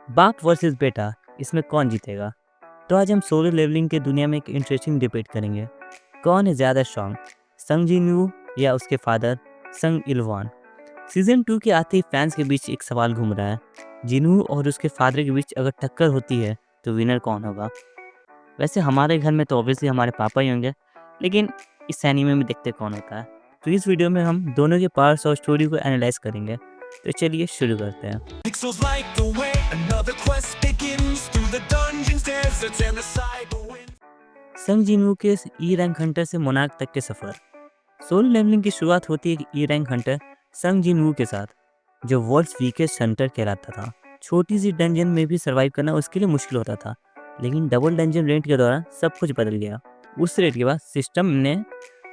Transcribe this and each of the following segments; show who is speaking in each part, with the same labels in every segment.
Speaker 1: बाप वर्सेस बेटा, इसमें कौन जीतेगा? तो आज हम सोलो लेवलिंग के दुनिया में एक इंटरेस्टिंग डिबेट करेंगे। कौन है ज़्यादा स्ट्रांग, संग जिनवू या उसके फादर संग इलवान? सीजन 2 के आते ही फैंस के बीच एक सवाल घूम रहा है, जिनवू और उसके फादर के बीच अगर टक्कर होती है तो विनर कौन होगा? वैसे हमारे घर में तो ऑब्वियसली हमारे पापा ही होंगे, लेकिन इस एनीमे में देखते कौन होता है? तो इस वीडियो में हम दोनों के पार्ट्स और स्टोरी को एनालाइज करेंगे। तो चलिए शुरू करते हैं।
Speaker 2: Pixels light the way, another quest begins through the dungeons, deserts, and the cyber wind.
Speaker 1: संग जिनवू के ई रैंक हंटर से मोनार्क तक के सफर। सोलो लेवलिंग की शुरुआत होती है एक ई रैंक हंटर संग जिनवू के साथ, जो वर्ल्ड्स वीकेस्ट हंटर कहलाता था। छोटी सी डंजन में भी सरवाइव करना उसके लिए मुश्किल होता था, लेकिन डबल डंजन रेड के दौरान सब कुछ बदल गया। उस रेड के बाद सिस्टम ने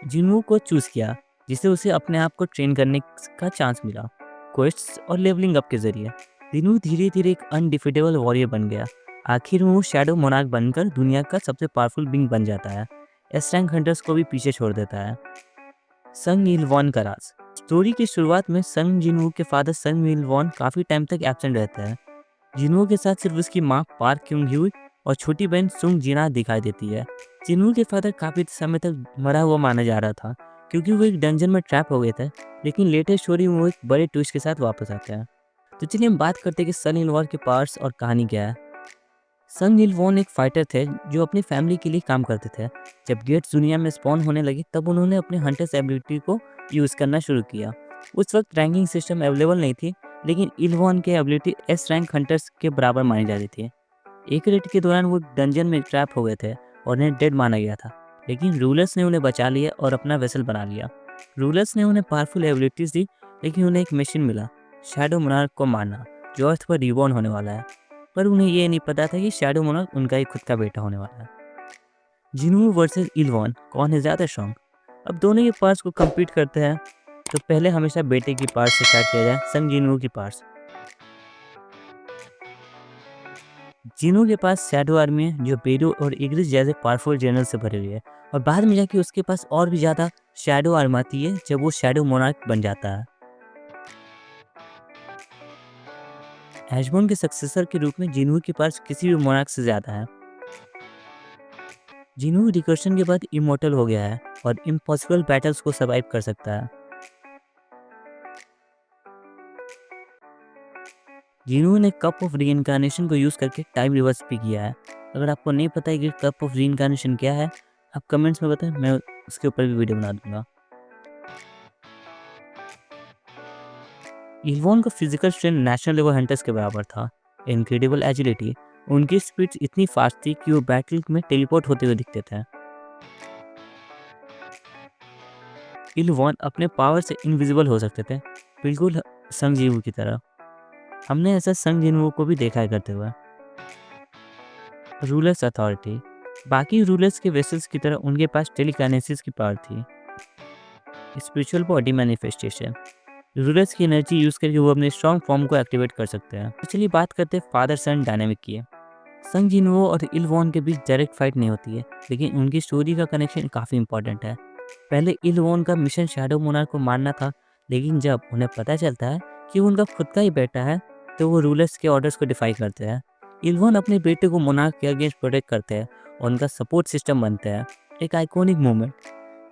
Speaker 1: जिनवू को चूज किया, जिससे उसे अपने आप को ट्रेन करने का चांस मिला। क्वेस्ट्स और लेवलिंग अप के जरिए जिनवू धीरे धीरे एक अनडिफिटेबल वॉरियर बन गया। आखिर में वो शैडो मोनार्क बनकर दुनिया का सबसे पावरफुल बिंग बन जाता है। एस रैंक हंटर्स को भी पीछे छोड़ देता है। संग इलवॉन का राज। स्टोरी की शुरुआत में संग जिनवू के फादर संग इलवॉन काफी टाइम तक एब्सेंट रहते हैं। जिनवू के साथ सिर्फ उसकी माँ पार्क क्योंग ह्यूई और छोटी बहन सुंग जिना दिखाई देती है। जिनवू के फादर काफी समय तक मरा हुआ माना जा रहा था, क्योंकि वो एक डंजन में ट्रैप हो गए थे, लेकिन लेटेस्ट स्टोरी में वो एक बड़े ट्विस्ट के साथ वापस आते हैं। तो चलिए हम बात करते हैं कि सन इलवॉन के पार्ट्स और कहानी क्या है। संग इलवॉन एक फाइटर थे जो अपनी फैमिली के लिए काम करते थे। जब गेट्स दुनिया में स्पॉन होने लगे तब उन्होंने अपने हंटर्स एबिलिटी को यूज़ करना शुरू किया। उस वक्त रैंकिंग सिस्टम अवेलेबल नहीं थी, लेकिन इलवॉन की एबिलिटी एस रैंक हंटर्स के बराबर मानी जाती थी। एक रेड के दौरान वो डंजन में ट्रैप हो गए थे और उन्हें डेड माना गया था, लेकिन रूलर्स ने उन्हें बचा लिया और अपना वेसल बना लिया। रूलर्स ने उन्हें पावरफुल एबिलिटीज दी, लेकिन उन्हें एक मिशन मिला, शैडो मोनार्क को मारना, जो अर्थ पर रिबॉर्न होने वाला है। पर उन्हें ये नहीं पता था कि शैडो मोनार्क उनका ही खुद का बेटा होने वाला है। जिनवू वर्सेस इलवॉन, कौन है ज़्यादा स्ट्रॉन्ग? अब दोनों के पार्ट्स को compete करते हैं, तो पहले हमेशा बेटे की पार्ट से स्टार्ट किया जाए, संग जिनवू की पार्ट्स। जिनवू के पास शैडो आर्मी है जो बेडो और इग्रिस जैसे पावरफुल जनरल से भरी हुई है, और बाद में जाके उसके पास और भी ज़्यादा शैडो आर्म आती है जब वो शैडो मोनार्क बन जाता है। एशबॉर्न के सक्सेसर के रूप में जिनवू के पास किसी भी मोनार्क से ज़्यादा है। जिनवू रिकर्शन के बाद इमोर्टल हो गया है और इम्पॉसिबल बैटल्स को सर्वाइव कर सकता है। जिनवू ने कप ऑफ रीइंकार्नेशन को यूज़ करके टाइम रिवर्स भी किया है। अगर आपको नहीं पता है कि कप ऑफ रीइंकार्नेशन क्या है, आप कमेंट्स में बताएं, मैं उसके ऊपर भी वीडियो बना दूंगा। इलवॉन का physical strength national level hunters के बराबर था। इनक्रेडिबल एजिलिटी, उनकी स्पीड इतनी फास्ट थी कि वो बैटल में टेलीपोर्ट होते हुए दिखते थे। इलवॉन अपने पावर से इनविजिबल हो सकते थे, बिल्कुल संग जिनवू की तरह। हमने ऐसा संग जिनवू को भी देखा है करते हुए। रूलर्स अथॉरिटी, बाकी रूलर्स के वेसल्स की तरह उनके पास टेलीकाइनेसिस की पावर थी। स्पिरिचुअल बॉडी मैनिफेस्टेशन, रूलर्स की एनर्जी यूज करके वो अपने स्ट्रॉन्ग फॉर्म को एक्टिवेट कर सकते हैं। तो चलिए बात करते हैं फादर सन डायनामिक की। संग जिनवू और इलवॉन के बीच डायरेक्ट फाइट नहीं होती है, लेकिन उनकी स्टोरी का कनेक्शन काफ़ी इंपॉर्टेंट है। पहले इलवॉन का मिशन शैडो मोनार्क को मारना था, लेकिन जब उन्हें पता चलता है कि वो उनका खुद का ही बेटा है, तो वो रूलर्स के ऑर्डर्स को डिफाई करते हैं। इलवॉन अपने बेटे को मोनार्क के अगेंस्ट प्रोटेक्ट करते हैं और उनका सपोर्ट सिस्टम बनते हैं। एक आइकॉनिक मोमेंट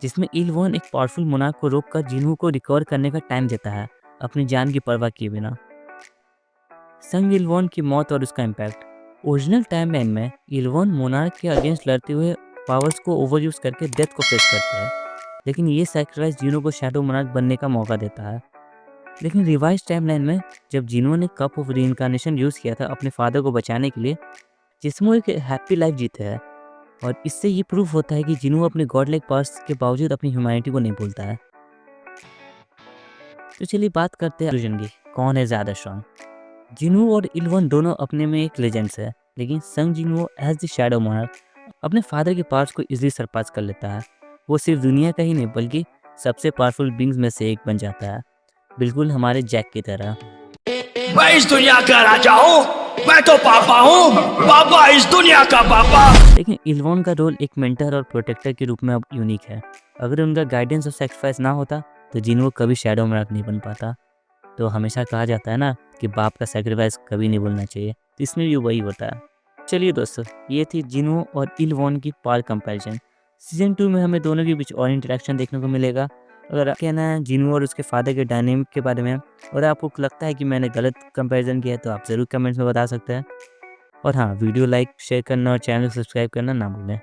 Speaker 1: जिसमें इलवॉन एक पावरफुल मोनार्क को रोककर जिनवू को रिकवर करने का टाइम देता है, अपनी जान की परवाह किए बिना। संग इलवॉन की मौत और उसका इम्पैक्ट। ओरिजिनल टाइमलाइन में इलवॉन मोनार्क के अगेंस्ट लड़ते हुए पावर्स को ओवरयूज करके डेथ को फेस करते हैं, लेकिन ये सैक्रिफाइस जिनो को शैडो मोनार्क बनने का मौका देता है। लेकिन रिवाइज टाइमलाइन में जब जिनो ने कप ऑफ रीइंकार्नेशन यूज़ किया था अपने फादर को बचाने के लिए, जिसमें एक हैप्पी लाइफ जीते हैं, और इससे ये प्रूफ होता है कि जिनो अपने गॉड लाइक पावर्स के बावजूद अपनी ह्यूमैनिटी को नहीं भूलता है। तो चलिए बात करते हैं अर्जुन की, कौन है ज़्यादा स्ट्रॉन्ग? जिनवू और इलवॉन दोनों अपने में एक लेजेंड्स है, लेकिन Sung Jinwoo as the shadow monarch अपने फादर के पावर्स को इजीली सरपास कर लेता है। वो सिर्फ दुनिया का ही नहीं बल्कि सबसे पावरफुल बींग्स में से एक बन जाता है, बिल्कुल हमारे जैक की तरह।
Speaker 2: मैं इस दुनिया का राजा हूँ, मैं तो पापा हूँ, पापा इस दुनिया का पापा।
Speaker 1: लेकिन इलवॉन का रोल एक मेंटर और प्रोटेक्टर के रूप में अब यूनिक है। अगर उनका गाइडेंस और सेक्रीफाइस ना होता तो जिनवू कभी शैडो मोनार्क नहीं बन पाता। तो हमेशा कहा जाता है ना कि बाप का सेक्रीफाइस कभी नहीं भूलना चाहिए। तो इसमें भी वही होता है। चलिए दोस्तों, ये थी जिन्हो और इलवॉन की पावर कंपैरिजन। सीज़न 2 में हमें दोनों के बीच और इंटरेक्शन देखने को मिलेगा। अगर आप कहना है जिन्हो और उसके फादर के डायनामिक के बारे में और आपको लगता है कि मैंने गलत कंपैरिजन किया है, तो आप ज़रूर कमेंट्स में बता सकते हैं। और हाँ, वीडियो लाइक, शेयर करना और चैनल सब्सक्राइब करना ना भूलें।